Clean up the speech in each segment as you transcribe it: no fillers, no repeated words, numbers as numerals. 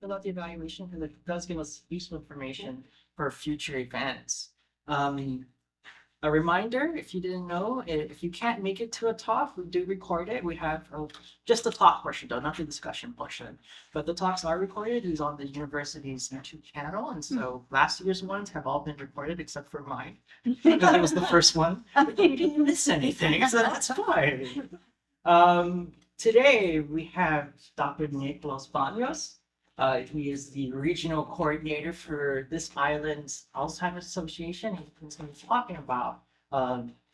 fill out the evaluation because it does give us useful information for future events. A reminder, if you didn't know, if you can't make it to a talk, we do record it. We have just the talk portion, though, not the discussion portion. But the talks are recorded. It's on the university's YouTube channel, and so last year's ones have all been recorded except for mine because it was the first one. But you didn't miss anything, so that's fine. Today we have Dr. Nicolas Banos. He is the regional coordinator for this island's Alzheimer's Association. He's going to be talking about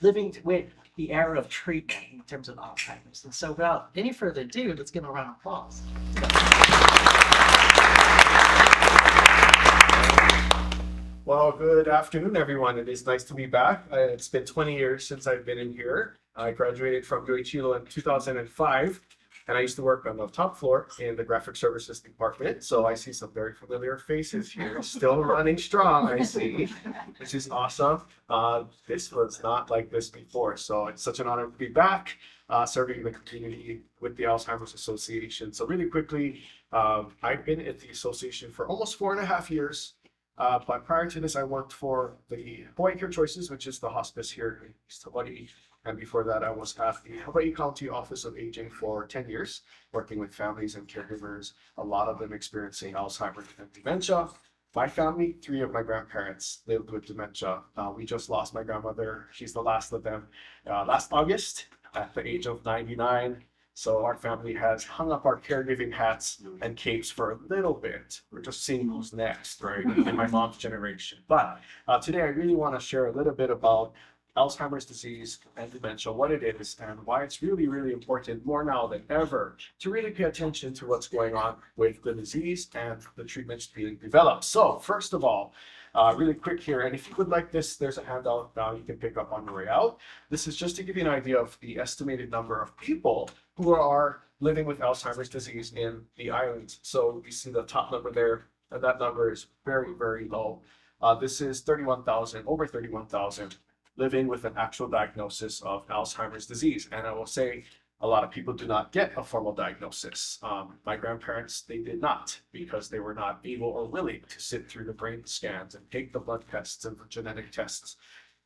living with the era of treatment in terms of Alzheimer's. And so without any further ado, let's give him a round of applause. Well, good afternoon, everyone. It is nice to be back. It's been 20 years since I've been in here. I graduated from Hilo in 2005. And I used to work on the top floor in the graphic services department. So I see some very familiar faces here, still running strong, I see, which is awesome. This was not like this before. So it's such an honor to be back serving the community with the Alzheimer's Association. So really quickly, I've been at the association for almost 4.5 years. But prior to this, I worked for the Hawai'i Care Choices, which is the hospice here in East Hawaii. And before that, I was at the Hawaii County Office of Aging for 10 years, working with families and caregivers, a lot of them experiencing Alzheimer's and dementia. My family, 3 of my grandparents lived with dementia. We just lost my grandmother. She's the last of them last August at the age of 99. So our family has hung up our caregiving hats and capes for a little bit. We're just seeing who's next, right, in my mom's generation. But today I really want to share a little bit about Alzheimer's disease and dementia, what it is, and why it's really, really important more now than ever to really pay attention to what's going on with the disease and the treatments being developed. So first of all, really quick here, and if you would like this, there's a handout you can pick up on your way out. This is just to give you an idea of the estimated number of people who are living with Alzheimer's disease in the islands. So you see the top number there, and that number is very, very low. This is 31,000, over 31,000. Living with an actual diagnosis of Alzheimer's disease. And I will say a lot of people do not get a formal diagnosis. My grandparents, they did not because they were not able or willing to sit through the brain scans and take the blood tests and the genetic tests.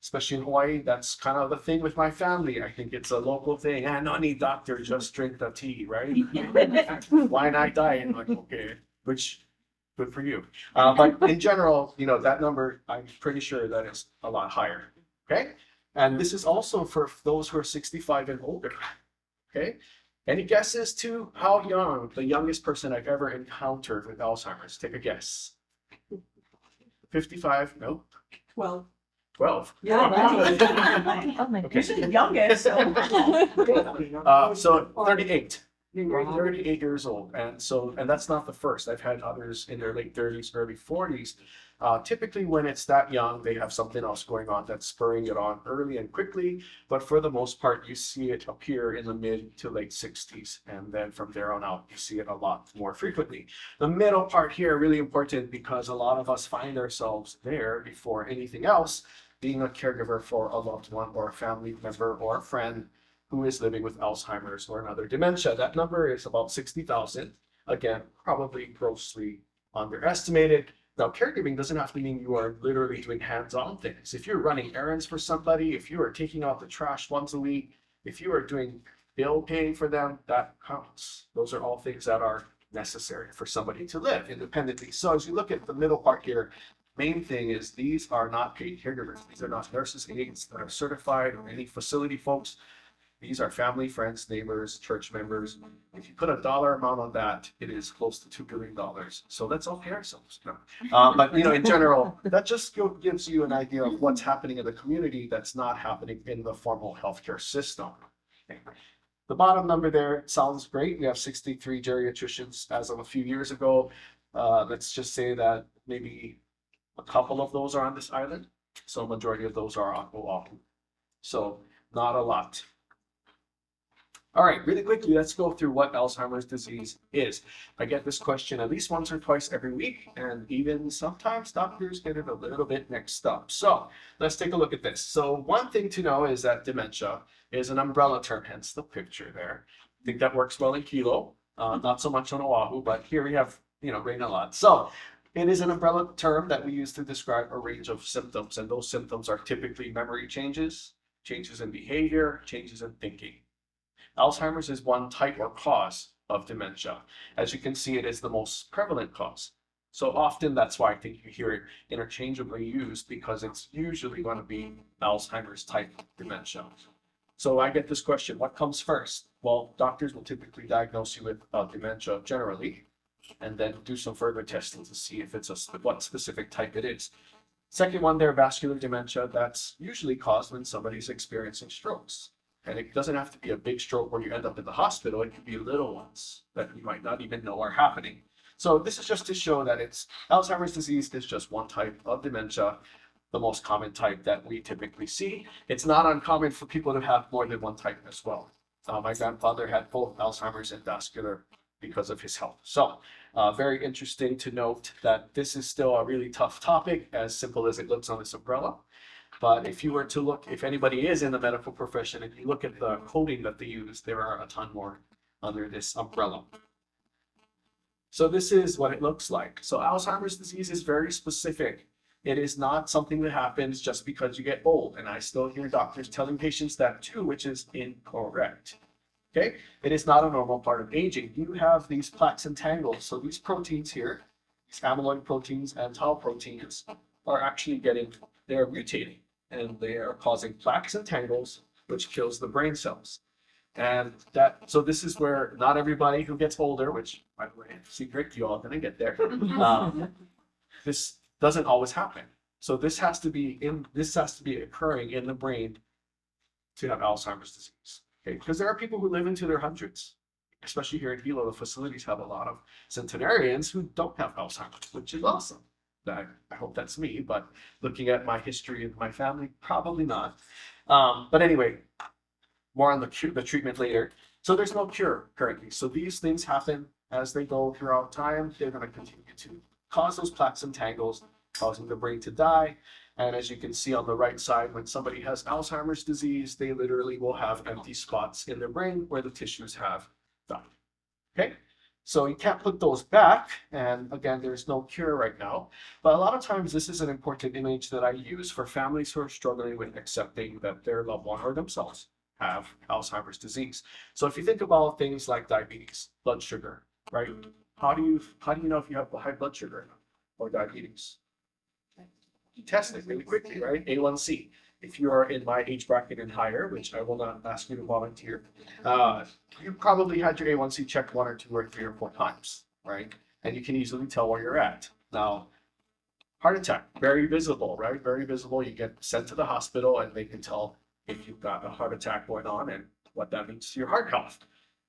Especially in Hawaii, that's kind of the thing with my family. I think it's a local thing. No need doctor, just drink the tea, right? Why not die? And like, okay, which good for you. But in general, that number, I'm pretty sure that is a lot higher. Okay, and this is also for those who are 65 and older. Okay, any guesses to how young the youngest person I've ever encountered with Alzheimer's? Take a guess. 55? No. 12. 12. Yeah. Okay. You're the youngest. So 38. 38 years old, and that's not the first. I've had others in their late 30s, early 40s. Typically, when it's that young, they have something else going on that's spurring it on early and quickly. But for the most part, you see it appear in the mid to late 60s, and then from there on out, you see it a lot more frequently. The middle part here really important because a lot of us find ourselves there before anything else, being a caregiver for a loved one or a family member or a friend who is living with Alzheimer's or another dementia. That number is about 60,000. Again, probably grossly underestimated. Now, caregiving doesn't have to mean you are literally doing hands-on things. If you're running errands for somebody, if you are taking out the trash once a week, if you are doing bill paying for them, that counts. Those are all things that are necessary for somebody to live independently. So as you look at the middle part here, main thing is these are not paid caregivers. These are not nurses, aides that are certified or any facility folks. These are family, friends, neighbors, church members. If you put a dollar amount on that, it is close to $2 billion. So let's all pay ourselves. No. But in general, that just gives you an idea of what's happening in the community that's not happening in the formal healthcare system. Okay. The bottom number there sounds great. We have 63 geriatricians as of a few years ago. Let's just say that maybe a couple of those are on this island. So a majority of those are on Oahu. So not a lot. All right, really quickly, let's go through what Alzheimer's disease is. I get this question at least once or twice every week, and even sometimes doctors get it a little bit mixed up. So let's take a look at this. So one thing to know is that dementia is an umbrella term, hence the picture there. I think that works well in Hilo, not so much on Oahu, but here we have rain a lot. So it is an umbrella term that we use to describe a range of symptoms, and those symptoms are typically memory changes, changes in behavior, changes in thinking. Alzheimer's is one type or cause of dementia. As you can see, it is the most prevalent cause. So often that's why I think you hear it interchangeably used, because it's usually going to be Alzheimer's type dementia. So I get this question, what comes first? Well, doctors will typically diagnose you with dementia generally, and then do some further testing to see if it's what specific type it is. Second one there, vascular dementia, that's usually caused when somebody's experiencing strokes. And it doesn't have to be a big stroke where you end up in the hospital. It could be little ones that you might not even know are happening. So this is just to show that Alzheimer's disease is just one type of dementia, the most common type that we typically see. It's not uncommon for people to have more than one type as well. My grandfather had both Alzheimer's and vascular because of his health. So very interesting to note that this is still a really tough topic, as simple as it looks on this umbrella. But if you were to look, if anybody is in the medical profession and you look at the coding that they use, there are a ton more under this umbrella. So this is what it looks like. So Alzheimer's disease is very specific. It is not something that happens just because you get old. And I still hear doctors telling patients that too, which is incorrect. Okay, it is not a normal part of aging. You have these plaques and tangles. So these proteins here, these amyloid proteins and tau proteins, are actually they're mutating, and they are causing plaques and tangles, which kills the brain cells. And so this is where not everybody who gets older, which by the way, secret, you all gonna get there. This doesn't always happen. So this has to be occurring in the brain to have Alzheimer's disease. Okay, because there are people who live into their hundreds, especially here in Hilo. The facilities have a lot of centenarians who don't have Alzheimer's, which is awesome. I hope that's me, but looking at my history and my family, probably not. But anyway, more on the treatment later. So there's no cure currently. So these things happen as they go throughout time. They're going to continue to cause those plaques and tangles, causing the brain to die. And as you can see on the right side, when somebody has Alzheimer's disease, they literally will have empty spots in their brain where the tissues have died. Okay? So you can't put those back. And again, there's no cure right now. But a lot of times, this is an important image that I use for families who are struggling with accepting that their loved one or themselves have Alzheimer's disease. So if you think about things like diabetes, blood sugar, right? How do you know if you have high blood sugar or diabetes? You test it really quickly, right? A1C. If you are in my age bracket and higher, which I will not ask you to volunteer, you probably had your A1C checked 1 or 2 or 3 or 4 times, right? And you can easily tell where you're at. Now, heart attack, very visible, right? Very visible. You get sent to the hospital and they can tell if you've got a heart attack going on and what that means to your heart health.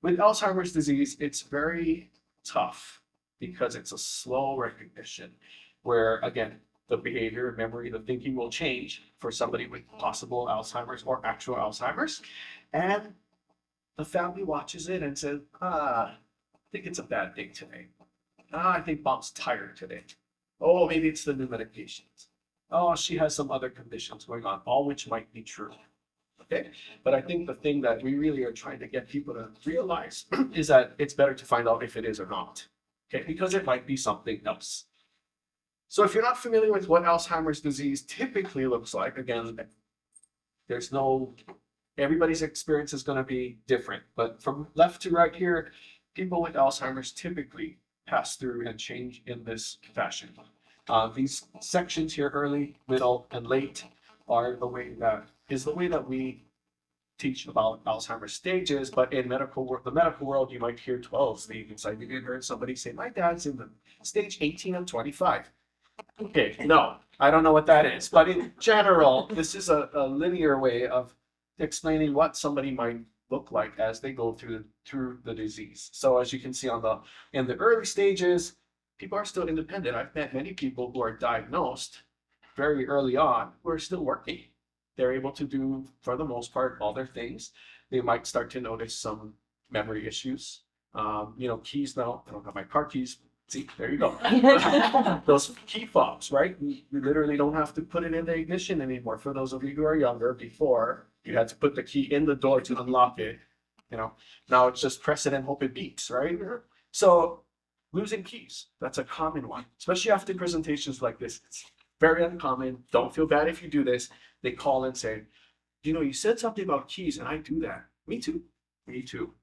With Alzheimer's disease, it's very tough because it's a slow recognition where, again, the behavior, memory, the thinking will change for somebody with possible Alzheimer's or actual Alzheimer's. And the family watches it and says, I think it's a bad day today. I think mom's tired today. Oh, maybe it's the new medications. Oh, she has some other conditions going on, all which might be true. Okay, but I think the thing that we really are trying to get people to realize is that it's better to find out if it is or not. Okay, because it might be something else. So if you're not familiar with what Alzheimer's disease typically looks like, again, everybody's experience is going to be different. But from left to right here, people with Alzheimer's typically pass through and change in this fashion. These sections here, early, middle, and late, are the way that we teach about Alzheimer's stages. But in the medical world, you might hear 12 stages. I even heard somebody say, my dad's in the stage 18 of 25. Okay, no, I don't know what that is. But in general, this is a linear way of explaining what somebody might look like as they go through the disease. So as you can see in the early stages, people are still independent. I've met many people who are diagnosed very early on who are still working. They're able to do, for the most part, all their things. They might start to notice some memory issues. Keys now. I don't have my car keys. See, there you go. Those key fobs, right? We literally don't have to put it in the ignition anymore. For those of you who are younger, before you had to put the key in the door to unlock it. Now it's just press it and hope it beeps, right? So Losing keys, that's a common one, especially after presentations like this. It's very uncommon. Don't feel bad if you do this. They call and say, you said something about keys and I do that. Me too. Me too.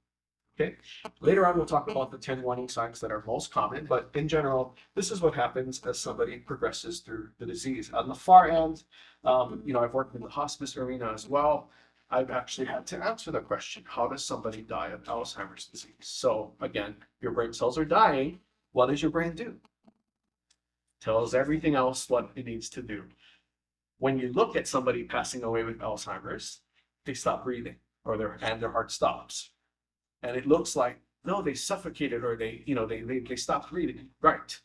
Okay. Later on, we'll talk about the 10 warning signs that are most common, but in general, this is what happens as somebody progresses through the disease. On the far end, I've worked in the hospice arena as well. I've actually had to answer the question, how does somebody die of Alzheimer's disease? So again, your brain cells are dying. What does your brain do? Tells everything else what it needs to do. When you look at somebody passing away with Alzheimer's, they stop breathing and their heart stops. And it looks like, no, they suffocated or they stopped breathing. Right,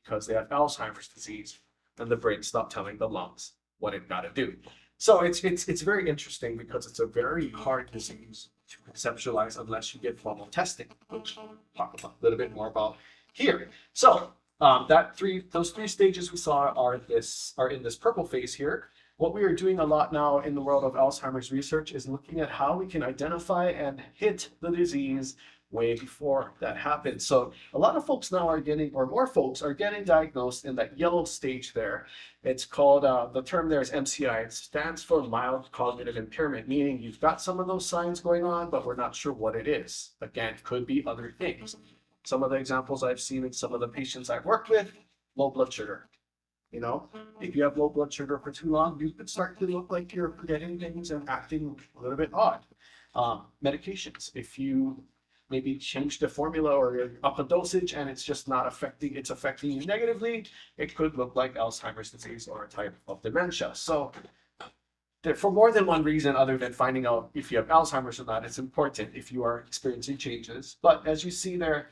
because they have Alzheimer's disease and the brain stopped telling the lungs what it got to do. So it's very interesting because it's a very hard disease to conceptualize unless you get formal testing, which I'll talk a little bit more about here. So those three stages we saw are in this purple phase here. What we are doing a lot now in the world of Alzheimer's research is looking at how we can identify and hit the disease way before that happens. So a lot of folks now more folks are getting diagnosed in that yellow stage there. It's called, the term there is MCI. It stands for mild cognitive impairment, meaning you've got some of those signs going on, but we're not sure what it is. Again, it could be other things. Some of the examples I've seen in some of the patients I've worked with, low blood sugar. If you have low blood sugar for too long, you could start to look like you're forgetting things and acting a little bit odd. Medications, if you maybe change the formula or up a dosage and it's just not affecting you negatively, it could look like Alzheimer's disease or a type of dementia. So for more than one reason other than finding out if you have Alzheimer's or not, it's important if you are experiencing changes. But as you see there,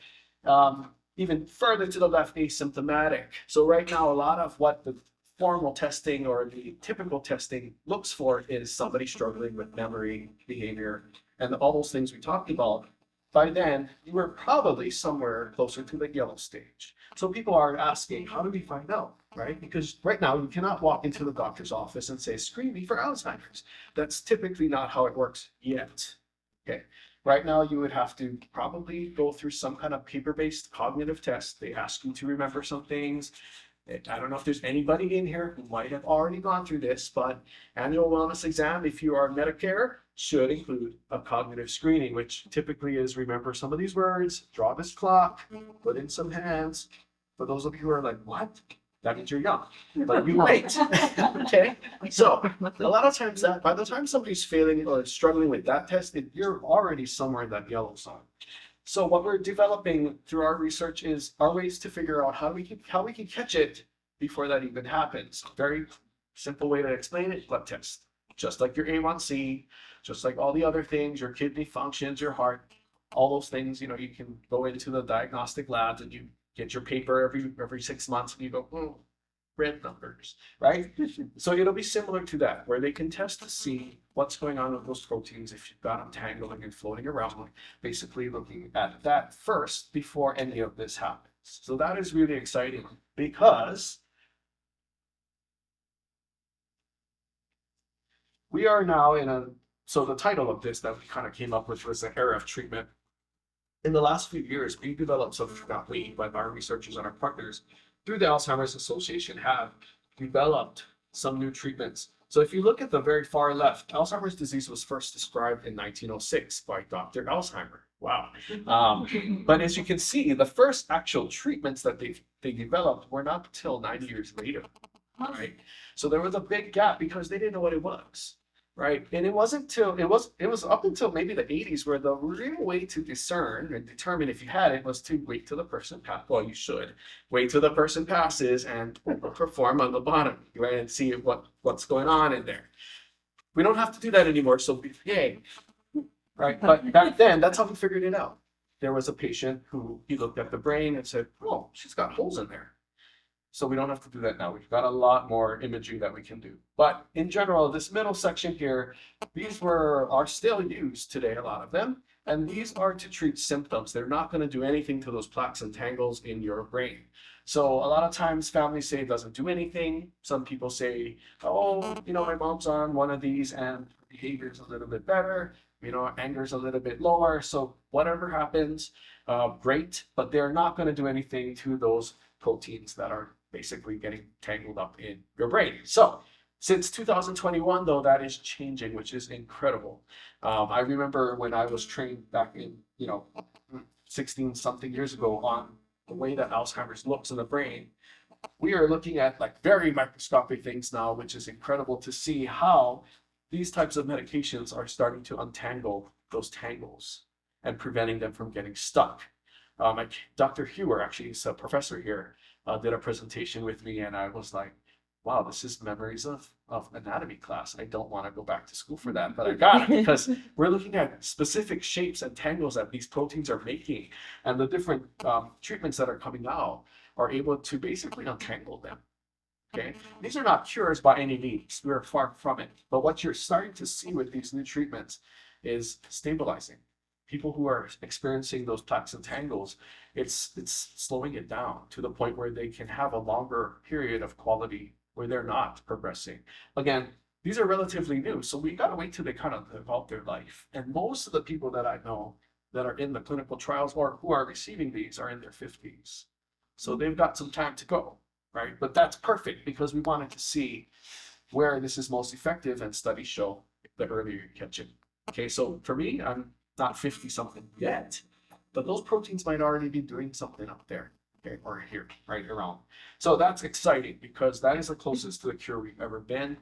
even further to the left, asymptomatic. So right now, a lot of what the formal testing or the typical testing looks for is somebody struggling with memory, behavior, and all those things we talked about. By then, you were probably somewhere closer to the yellow stage. So people are asking, how do we find out, right? Because right now, you cannot walk into the doctor's office and say, screen me for Alzheimer's. That's typically not how it works yet, okay? Right now, you would have to probably go through some kind of paper-based cognitive test. They ask you to remember some things. I don't know if there's anybody in here who might have already gone through this, but annual wellness exam, if you are Medicare, should include a cognitive screening, which typically is remember some of these words, draw this clock, put in some hands. For those of you who are like, what? That means you're young, but you wait. Okay, so a lot of times by the time somebody's failing or struggling with that test, you're already somewhere in that yellow zone. So what we're developing through our research are ways to figure out how we can catch it before that even happens. Very simple way to explain it: blood test. Just like your A1C, just like all the other things, your kidney functions, your heart, all those things. You can go into the diagnostic labs and you get your paper every 6 months and you go, red numbers, right? So it'll be similar to that, where they can test to see what's going on with those proteins if you've got them tangling and floating around, basically looking at that first before any of this happens. So that is really exciting because we are now so the title of this that we kind of came up with was the era of treatment. In the last few years, we developed but our researchers and our partners through the Alzheimer's Association have developed some new treatments. So if you look at the very far left, Alzheimer's disease was first described in 1906 by Dr. Alzheimer. Wow. But as you can see, the first actual treatments that they developed were not until 90 years later, right? So there was a big gap because they didn't know what it was. Right. And it was up until maybe the 80s where the real way to discern and determine if you had it was to wait till the person you should wait till the person passes and perform on the bottom, right, and see what's going on in there. We don't have to do that anymore, so yay. Right. But back then, that's how we figured it out. There was a patient who he looked at the brain and said, oh, she's got holes in there. So we don't have to do that now. We've got a lot more imaging that we can do. But in general, this middle section here, these are still used today, a lot of them. And these are to treat symptoms. They're not going to do anything to those plaques and tangles in your brain. So a lot of times families say it doesn't do anything. Some people say, oh, my mom's on one of these and behavior is a little bit better, anger is a little bit lower. So whatever happens, great, but they're not going to do anything to those proteins that are basically getting tangled up in your brain. So since 2021, though, that is changing, which is incredible. I remember when I was trained back in, 16 something years ago on the way that Alzheimer's looks in the brain. We are looking at like very microscopic things now, which is incredible to see how these types of medications are starting to untangle those tangles and preventing them from getting stuck. Dr. Hewer, actually, he's a professor here, did a presentation with me, and I was like, wow, this is memories of anatomy class. I don't want to go back to school for that, but I got it because we're looking at specific shapes and tangles that these proteins are making, and the different treatments that are coming out are able to basically untangle them. Okay, these are not cures by any means. We're far from it. But what you're starting to see with these new treatments is stabilizing. People who are experiencing those plaques and tangles, it's slowing it down to the point where they can have a longer period of quality where they're not progressing. Again, these are relatively new, so we gotta wait till they kind of live out their life. And most of the people that I know that are in the clinical trials or who are receiving these are in their 50s. So they've got some time to go, right? But that's perfect because we wanted to see where this is most effective, and studies show the earlier you catch it. Okay, so for me, I'm not 50 something yet, but those proteins might already be doing something up there. Okay, or here, right around. So that's exciting because that is the closest to the cure we've ever been.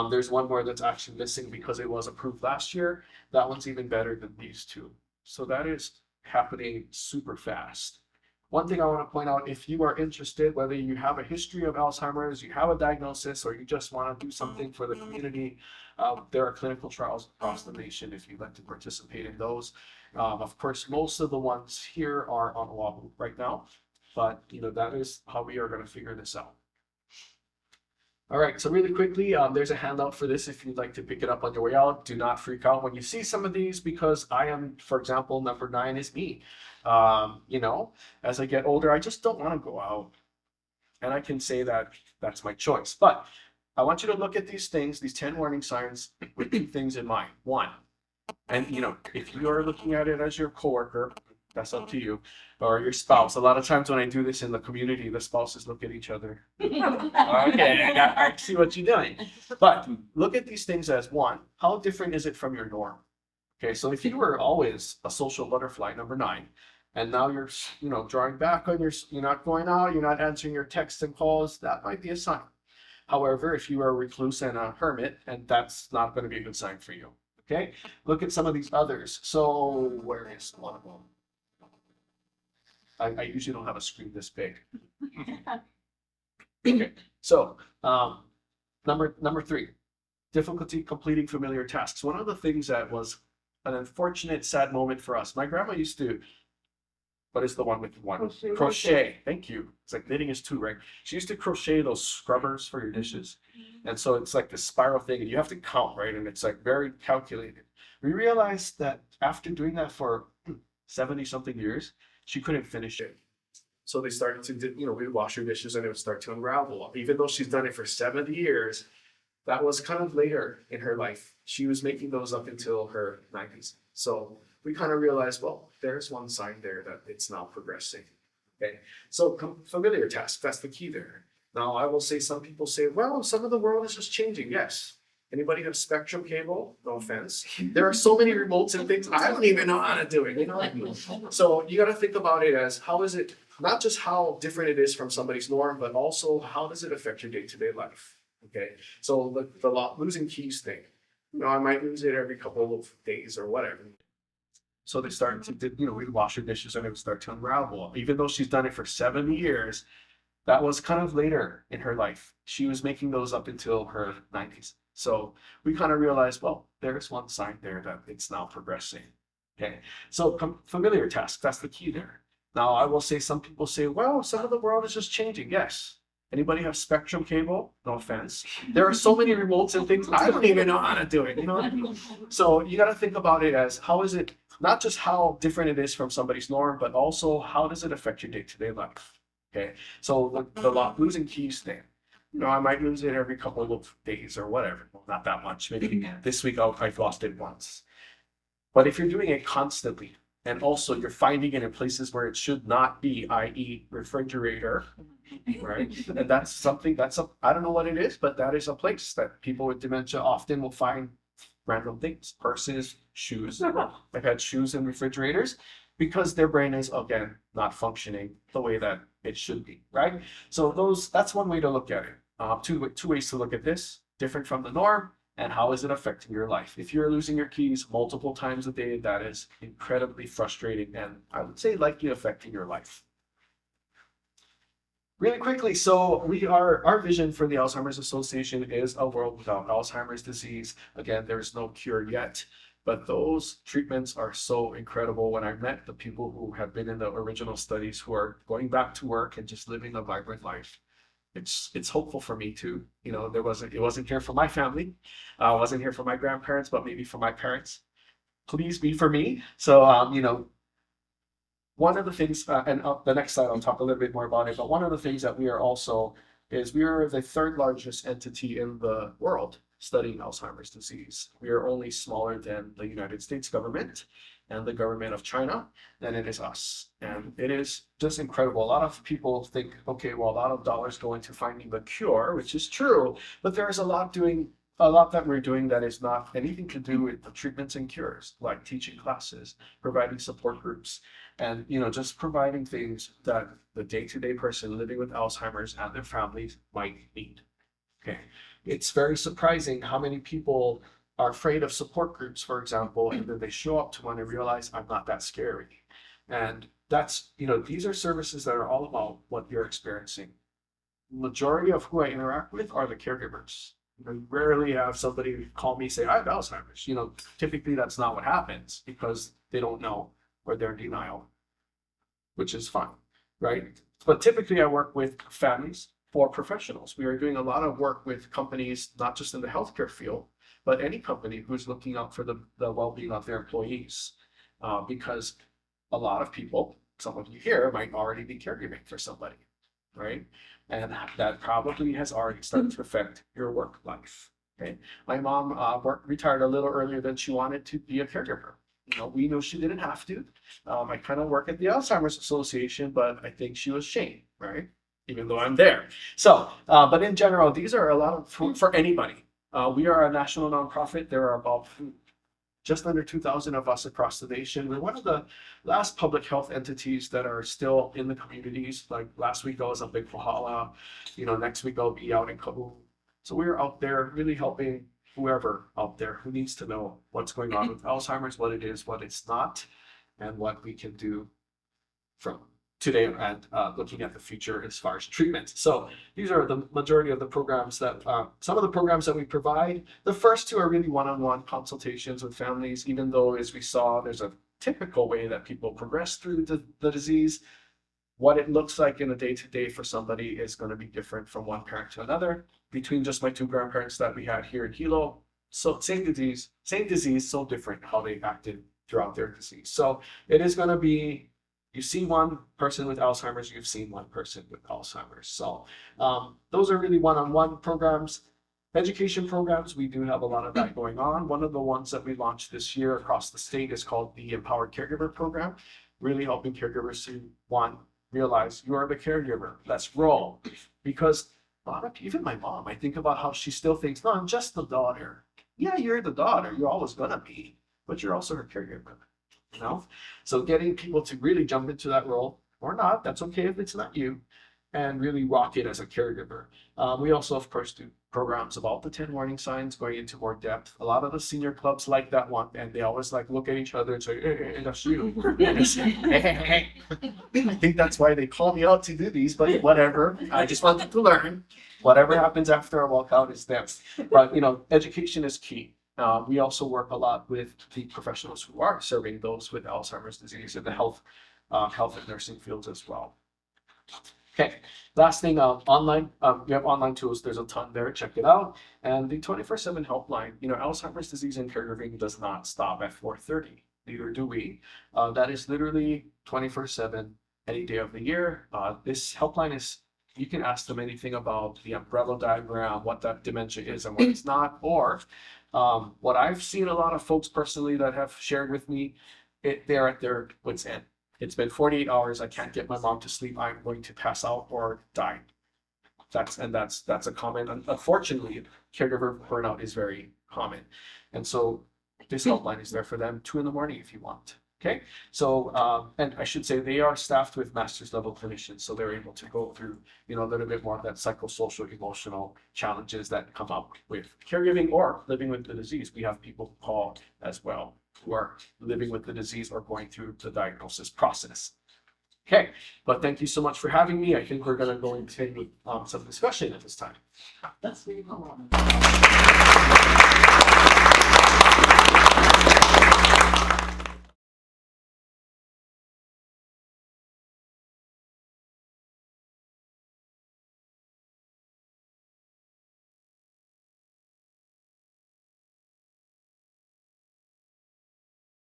There's one more that's actually missing because it was approved last year. That one's even better than these two. So that is happening super fast. One thing I want to point out, if you are interested, whether you have a history of Alzheimer's, you have a diagnosis, or you just want to do something for the community, there are clinical trials across the nation if you'd like to participate in those. Of course, most of the ones here are on Oahu right now. But that is how we are going to figure this out. All right, so really quickly, there's a handout for this if you'd like to pick it up on your way out. Do not freak out when you see some of these because I am, for example, number 9 is me. As I get older, I just don't want to go out. And I can say that that's my choice. But I want you to look at these things, these 10 warning signs with 2 things in mind. 1, and if you are looking at it as your coworker, that's up to you, or your spouse. A lot of times when I do this in the community, the spouses look at each other. Okay, I see what you're doing. But look at these things as 1, how different is it from your norm? Okay, so if you were always a social butterfly, number 9, and now you're, drawing back on you're not going out, you're not answering your texts and calls, that might be a sign. However, if you are a recluse and a hermit, and that's not going to be a good sign for you. Okay, look at some of these others. So where is one of them? I usually don't have a screen this big. Okay, so number 3, difficulty completing familiar tasks. One of the things that was an unfortunate, sad moment for us. My grandma used to, what is the one with 1? Crochet. Thank you. It's like knitting is 2, right? She used to crochet those scrubbers for your dishes. And so it's like this spiral thing and you have to count, right? And it's like very calculated. We realized that after doing that for 70 something years, she couldn't finish it. So they started to, we'd wash her dishes and it would start to unravel. Even though she's done it for 70 years, that was kind of later in her life. She was making those up until her 90s. So we kind of realized, well, there's one sign there that it's now progressing. Okay, so familiar task, that's the key there. Now, I will say, some people say, well, some of the world is just changing. Yes. Anybody have Spectrum cable? No offense. There are so many remotes and things. I don't even know how to do it. So you got to think about it as how is it, not just how different it is from somebody's norm, but also how does it affect your day-to-day life? Okay. So the losing keys thing, I might lose it every couple of days or whatever. So they started to, we'd wash her dishes and it would start to unravel. Even though she's done it for 7 years, that was kind of later in her life. She was making those up until her 90s. So we kind of realized, well, there's one sign there that it's now progressing. Okay, so familiar task, that's the key there. Now, I will say, some people say, well, some of the world is just changing. Yes. Anybody have Spectrum cable? No offense. There are so many remotes and things. I don't even know how to do it. So you got to think about it as how is it, not just how different it is from somebody's norm, but also how does it affect your day-to-day life? Okay, so the losing keys thing. I might lose it every couple of days or whatever. Well, not that much. Maybe this week I've lost it once. But if you're doing it constantly, and also you're finding it in places where it should not be, i.e., refrigerator, right? And that's something I don't know what it is, but that is a place that people with dementia often will find random things, purses, shoes. I've had shoes in refrigerators because their brain is, again, not functioning the way that it should be, right? So that's one way to look at it. Two ways to look at this, different from the norm, and how is it affecting your life? If you're losing your keys multiple times a day, that is incredibly frustrating and I would say likely affecting your life. Really quickly, so our vision for the Alzheimer's Association is a world without Alzheimer's disease. Again, there's no cure yet, but those treatments are so incredible. When I met the people who have been in the original studies who are going back to work and just living a vibrant life, it's hopeful for me too. It wasn't here for my family, wasn't here for my grandparents, but maybe for my parents. Please be for me. So one of the things, and the next slide I'll talk a little bit more about it, but one of the things that we are the third largest entity in the world studying Alzheimer's disease. We are only smaller than the United States government and the government of China than it is us. And it is just incredible. A lot of people think, okay, well, a lot of dollars go into finding the cure, which is true, but there is a lot that we're doing that is not anything to do with the treatments and cures, like teaching classes, providing support groups, and just providing things that the day-to-day person living with Alzheimer's and their families might need. Okay, it's very surprising how many people are afraid of support groups, for example, and then they show up to one and realize I'm not that scary. And that's, these are services that are all about what you're experiencing. Majority of who I interact with are the caregivers. I rarely have somebody call me say, I have Alzheimer's. Typically that's not what happens because they don't know or they're in denial, which is fine, right? But typically I work with families for professionals. We are doing a lot of work with companies, not just in the healthcare field, but any company who's looking out for the well-being of their employees. Because a lot of people, some of you here might already be caregiving for somebody, right? And that probably has already started to affect your work life. Okay, my mom retired a little earlier than she wanted to be a caregiver. We know she didn't have to. I kind of work at the Alzheimer's Association, but I think she was shamed, right? Even though I'm there. So, but in general, these are a lot of for anybody. We are a national nonprofit. There are about just under 2,000 of us across the nation. We're one of the last public health entities that are still in the communities. Like last week I was up in Kohala, next week I'll be out in Kahu. So we're out there really helping whoever out there who needs to know what's going on with Alzheimer's, what it is, what it's not, and what we can do from today and looking at the future as far as treatment. So these are the majority of the programs that, some of the programs that we provide. The first two are really one-on-one consultations with families, even though, as we saw, there's a typical way that people progress through the disease. What it looks like in a day-to-day for somebody is going to be different from one parent to another. Between just my two grandparents that we had here in Hilo, so same disease, so different how they acted throughout their disease. So it is going to be, you see one person with Alzheimer's, you've seen one person with Alzheimer's. So those are really one-on-one programs. Education programs, we do have a lot of that going on. One of the ones that we launched this year across the state is called the Empowered Caregiver Program, really helping caregivers to, one, realize you are the caregiver. Let's roll. Because a lot of, even my mom, I think about how she still thinks, no, I'm just the daughter. Yeah, you're the daughter. You're always going to be, but you're also her caregiver. So getting people to really jump into that role, or not, that's okay if it's not you, and really rock it as a caregiver. We also, of course, do programs about the 10 warning signs, going into more depth. A lot of the senior clubs like that one, and they always look at each other and say, hey, that's you. Hey. I think that's why they call me out to do these, but whatever. I just wanted to learn. Whatever happens after I walk out is them. But, education is key. We also work a lot with the professionals who are serving those with Alzheimer's disease in the health and nursing fields as well. Okay, last thing, online, we have online tools. There's a ton there, check it out. And the 24/7 helpline, Alzheimer's disease and caregiving does not stop at 4:30, neither do we. That is literally 24/7, any day of the year. This helpline is you can ask them anything about the umbrella diagram, what that dementia is and what it's not, or what I've seen a lot of folks personally that have shared with me, they're at their wits' end. It's been 48 hours. I can't get my mom to sleep. I'm going to pass out or die. That's a common. Unfortunately, caregiver burnout is very common, and so this helpline is there for them 2 a.m. if you want. Okay, so and I should say they are staffed with master's level clinicians, so they're able to go through a little bit more of that psychosocial, emotional challenges that come up with caregiving or living with the disease. We have people who call as well who are living with the disease or going through the diagnosis process. Okay, but thank you so much for having me. I think we're going to go into some discussion at this time. That's really cool.